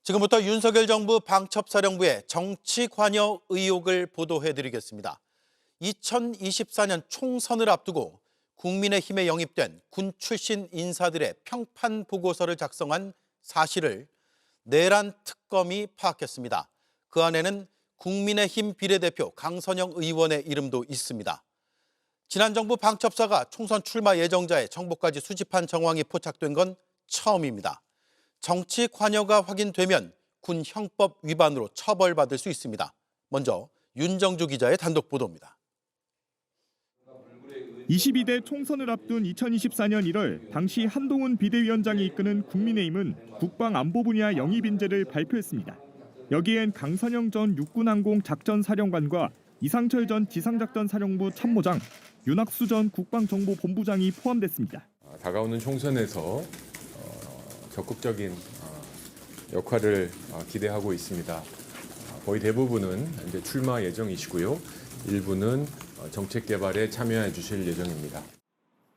지금부터 윤석열 정부 방첩사령부의 정치 관여 의혹을 보도해드리겠습니다. 2024년 총선을 앞두고 국민의힘에 영입된 군 출신 인사들의 평판 보고서를 작성한 사실을 내란 특검이 파악했습니다. 그 안에는 국민의힘 비례대표 강선영 의원의 이름도 있습니다. 지난 정부 방첩사가 총선 출마 예정자의 정보까지 수집한 정황이 포착된 건 처음입니다. 정치 관여가 확인되면 군 형법 위반으로 처벌받을 수 있습니다. 먼저 윤정주 기자의 단독 보도입니다. 22대 총선을 앞둔 2024년 1월 당시 한동훈 비대위원장이 이끄는 국민의힘은 국방안보 분야 영입 인재를 발표했습니다. 여기엔 강선영 전 육군항공 작전사령관과 이상철 전 지상작전사령부 참모장, 윤학수 전 국방정보본부장이 포함됐습니다. 다가오는 총선에서 적극적인 역할을 기대하고 있습니다. 거의 대부분은 이제 출마 예정이시고요. 일부는 정책 개발에 참여해 주실 예정입니다.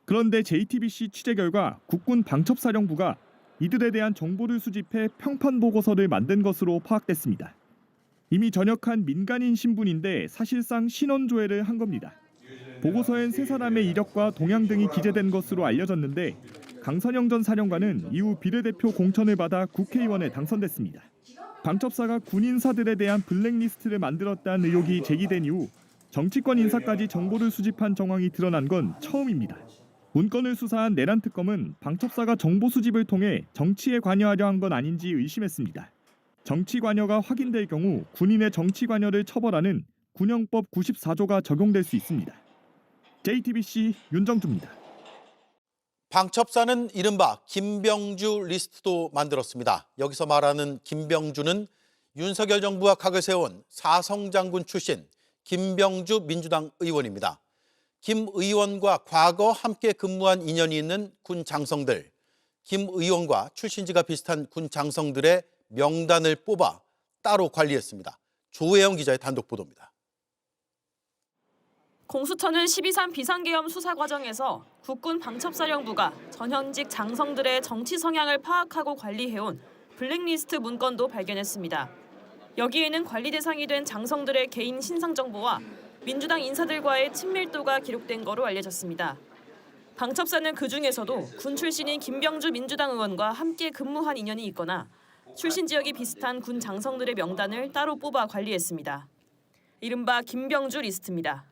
그런데 JTBC 취재 결과 국군 방첩사령부가 이들에 대한 정보를 수집해 평판 보고서를 만든 것으로 파악됐습니다. 이미 전역한 민간인 신분인데 사실상 신원조회를 한 겁니다. 보고서엔 세 사람의 이력과 동향 등이 기재된 것으로 알려졌는데 강선영 전 사령관은 이후 비례대표 공천을 받아 국회의원에 당선됐습니다. 방첩사가 군 인사들에 대한 블랙리스트를 만들었다는 의혹이 제기된 이후 정치권 인사까지 정보를 수집한 정황이 드러난 건 처음입니다. 문건을 수사한 내란 특검은 방첩사가 정보 수집을 통해 정치에 관여하려 한 건 아닌지 의심했습니다. 정치 관여가 확인될 경우 군인의 정치 관여를 처벌하는 군형법 94조가 적용될 수 있습니다. JTBC 윤정주입니다. 방첩사는 이른바 김병주 리스트도 만들었습니다. 여기서 말하는 김병주는 윤석열 정부가 각을 세운 사성장군 출신 김병주 민주당 의원입니다. 김 의원과 과거 함께 근무한 인연이 있는 군 장성들, 김 의원과 출신지가 비슷한 군 장성들의 명단을 뽑아 따로 관리했습니다. 조혜영 기자의 단독 보도입니다. 공수처는 12.3 비상계엄 수사 과정에서 국군 방첩사령부가 전현직 장성들의 정치 성향을 파악하고 관리해온 블랙리스트 문건도 발견했습니다. 여기에는 관리 대상이 된 장성들의 개인 신상 정보와 민주당 인사들과의 친밀도가 기록된 거로 알려졌습니다. 방첩사는 그중에서도 군 출신인 김병주 민주당 의원과 함께 근무한 인연이 있거나 출신 지역이 비슷한 군 장성들의 명단을 따로 뽑아 관리했습니다. 이른바 김병주 리스트입니다.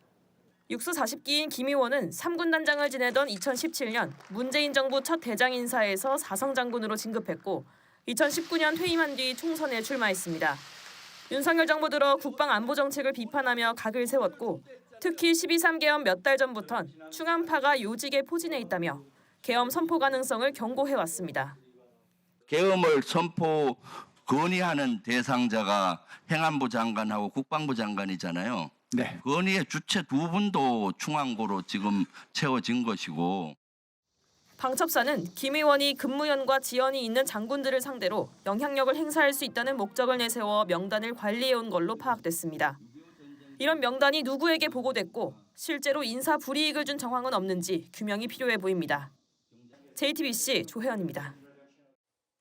육수 40기인 김 의원은 3군 단장을 지내던 2017년 문재인 정부 첫 대장 인사에서 사성장군으로 진급했고 2019년 퇴임한 뒤 총선에 출마했습니다. 윤석열 정부 들어 국방 안보 정책을 비판하며 각을 세웠고 특히 12.3 계엄 몇 달 전부턴 충암파가 요직에 포진해 있다며 계엄 선포 가능성을 경고해왔습니다. 계엄을 선포 건의하는 대상자가 행안부 장관하고 국방부 장관이잖아요. 네. 건의의 주체 두 분도 충암고로 지금 채워진 것이고. 방첩사는 김 의원이 근무연과 지연이 있는 장군들을 상대로 영향력을 행사할 수 있다는 목적을 내세워 명단을 관리해온 걸로 파악됐습니다. 이런 명단이 누구에게 보고됐고 실제로 인사 불이익을 준 정황은 없는지 규명이 필요해 보입니다. JTBC 조혜연입니다.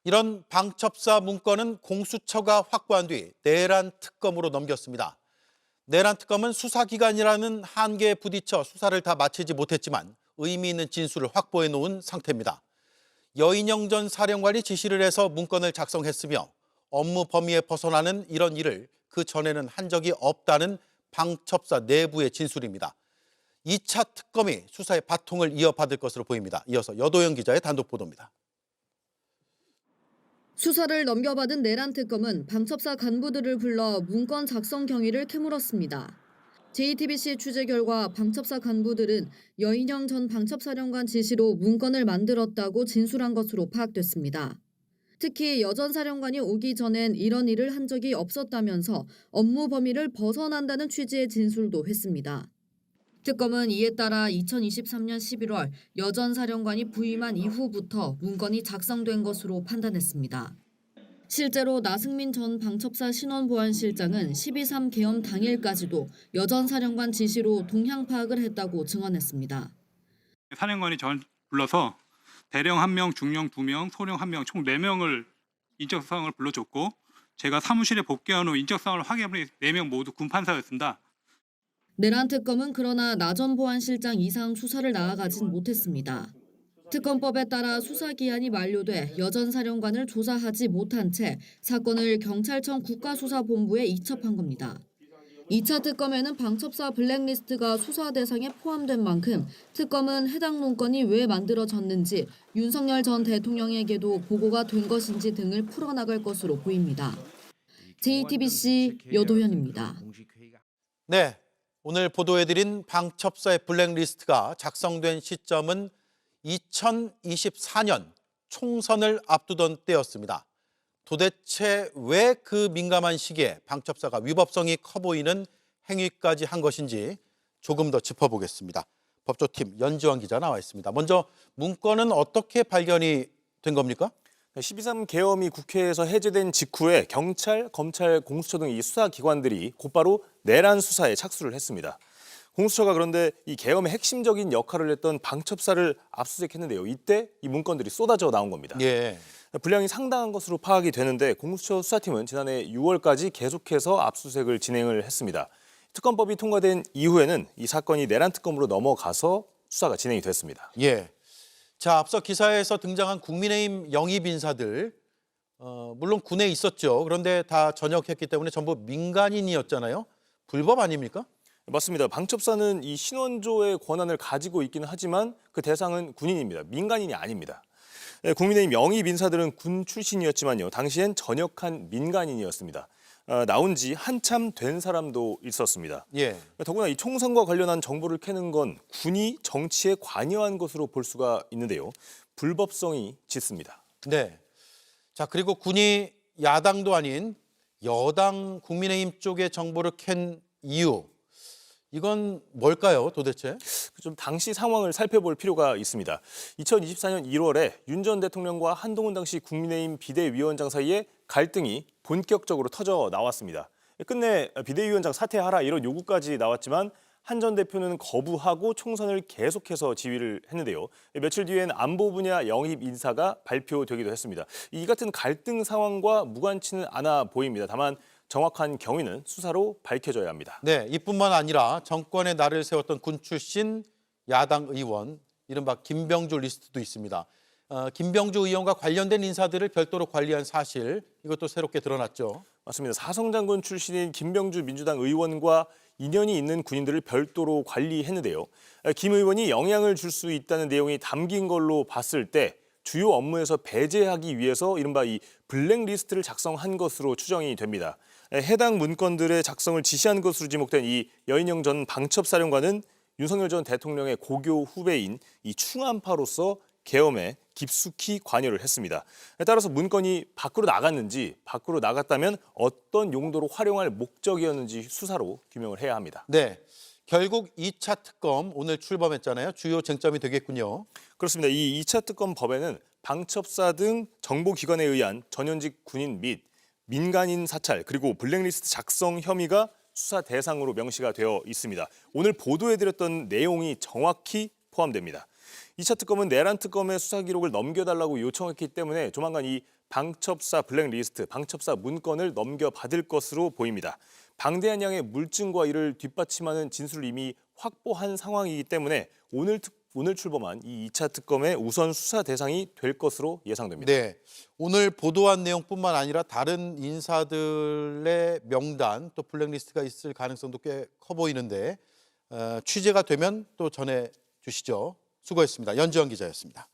이런 방첩사 문건은 공수처가 확보한 뒤 내란 특검으로 넘겼습니다. 내란 특검은 수사기관이라는 한계에 부딪혀 수사를 다 마치지 못했지만 의미 있는 진술을 확보해 놓은 상태입니다. 여인영 전 사령관이 지시를 해서 문건을 작성했으며 업무 범위에 벗어나는 이런 일을 그 전에는 한 적이 없다는 방첩사 내부의 진술입니다. 2차 특검이 수사의 바통을 이어받을 것으로 보입니다. 이어서 여도영 기자의 단독 보도입니다. 수사를 넘겨받은 내란 특검은 방첩사 간부들을 불러 문건 작성 경위를 캐물었습니다. JTBC 취재 결과 방첩사 간부들은 여인영 전 방첩사령관 지시로 문건을 만들었다고 진술한 것으로 파악됐습니다. 특히 여 전 사령관이 오기 전엔 이런 일을 한 적이 없었다면서 업무 범위를 벗어난다는 취지의 진술도 했습니다. 특검은 이에 따라 2023년 11월 여 전 사령관이 부임한 이후부터 문건이 작성된 것으로 판단했습니다. 실제로 나승민 전 방첩사 신원보안실장은 12.3 계엄 당일까지도 여 전 사령관 지시로 동향 파악을 했다고 증언했습니다. 사령관이 불러서 대령 1명, 중령 2명, 소령 1명 총 4명을 인적 사항을 불러줬고 제가 사무실에 복귀한 후 인적사항을 확인해보니 4명 모두 군 판사였습니다. 내란 특검은 그러나 나전 보안실장 이상 수사를 나아가진 못했습니다. 특검법에 따라 수사 기한이 만료돼 여전 사령관을 조사하지 못한 채 사건을 경찰청 국가수사본부에 이첩한 겁니다. 2차 특검에는 방첩사 블랙리스트가 수사 대상에 포함된 만큼 특검은 해당 문건이 왜 만들어졌는지 윤석열 전 대통령에게도 보고가 된 것인지 등을 풀어나갈 것으로 보입니다. JTBC 여도현입니다. 네, 오늘 보도해드린 방첩사의 블랙리스트가 작성된 시점은 2024년 총선을 앞두던 때였습니다. 도대체 왜 그 민감한 시기에 방첩사가 위법성이 커 보이는 행위까지 한 것인지 조금 더 짚어보겠습니다. 법조팀 연지원 기자 나와 있습니다. 먼저 문건은 어떻게 발견이 된 겁니까? 12.3 계엄이 국회에서 해제된 직후에 경찰, 검찰, 공수처 등 이 수사기관들이 곧바로 내란 수사에 착수를 했습니다. 공수처가 그런데 이 계엄의 핵심적인 역할을 했던 방첩사를 압수수색했는데요. 이때 이 문건들이 쏟아져 나온 겁니다. 예. 분량이 상당한 것으로 파악이 되는데 공수처 수사팀은 지난해 6월까지 계속해서 압수수색을 진행을 했습니다. 특검법이 통과된 이후에는 이 사건이 내란 특검으로 넘어가서 수사가 진행이 됐습니다. 예. 자, 앞서 기사에서 등장한 국민의힘 영입 인사들 물론 군에 있었죠. 그런데 다 전역했기 때문에 전부 민간인이었잖아요. 불법 아닙니까? 맞습니다. 방첩사는 이 신원조의 권한을 가지고 있기는 하지만 그 대상은 군인입니다. 민간인이 아닙니다. 국민의힘 영입 인사들은 군 출신이었지만요. 당시엔 전역한 민간인이었습니다. 나온 지 한참 된 사람도 있었습니다. 예. 더구나 이 총선과 관련한 정보를 캐는 건 군이 정치에 관여한 것으로 볼 수가 있는데요. 불법성이 짙습니다. 네. 자, 그리고 군이 야당도 아닌 여당 국민의힘 쪽의 정보를 캔 이유. 이건 뭘까요, 도대체? 좀 당시 상황을 살펴볼 필요가 있습니다. 2024년 1월에 윤 전 대통령과 한동훈 당시 국민의힘 비대위원장 사이에 갈등이 본격적으로 터져 나왔습니다. 끝내 비대위원장 사퇴하라 이런 요구까지 나왔지만 한 전 대표는 거부하고 총선을 계속해서 지휘를 했는데요. 며칠 뒤엔 안보 분야 영입 인사가 발표되기도 했습니다. 이 같은 갈등 상황과 무관치는 않아 보입니다. 다만 정확한 경위는 수사로 밝혀져야 합니다. 네, 이뿐만 아니라 정권의 날을 세웠던 군 출신 야당 의원, 이른바 김병주 리스트도 있습니다. 김병주 의원과 관련된 인사들을 별도로 관리한 사실, 이것도 새롭게 드러났죠. 맞습니다. 사성장군 출신인 김병주 민주당 의원과 인연이 있는 군인들을 별도로 관리했는데요. 김 의원이 영향을 줄 수 있다는 내용이 담긴 걸로 봤을 때 주요 업무에서 배제하기 위해서 이른바 이 블랙리스트를 작성한 것으로 추정이 됩니다. 해당 문건들의 작성을 지시한 것으로 지목된 이 여인영 전 방첩사령관은 윤석열 전 대통령의 고교 후배인 이 충암파로서 계엄에 깊숙이 관여를 했습니다. 따라서 문건이 밖으로 나갔는지, 밖으로 나갔다면 어떤 용도로 활용할 목적이었는지 수사로 규명을 해야 합니다. 네, 결국 2차 특검 오늘 출범했잖아요. 주요 쟁점이 되겠군요. 그렇습니다. 이 2차 특검 법에는 방첩사 등 정보기관에 의한 전현직 군인 및 민간인 사찰 그리고 블랙리스트 작성 혐의가 수사 대상으로 명시가 되어 있습니다. 오늘 보도해드렸던 내용이 정확히 포함됩니다. 2차 특검은 내란 특검의 수사 기록을 넘겨달라고 요청했기 때문에 조만간 이 방첩사 블랙리스트, 방첩사 문건을 넘겨받을 것으로 보입니다. 방대한 양의 물증과 이를 뒷받침하는 진술을 이미 확보한 상황이기 때문에 오늘 출범한 이 2차 특검의 우선 수사 대상이 될 것으로 예상됩니다. 네, 오늘 보도한 내용뿐만 아니라 다른 인사들의 명단 또 블랙리스트가 있을 가능성도 꽤 커 보이는데 취재가 되면 또 전해주시죠. 수고했습니다. 연지원 기자였습니다.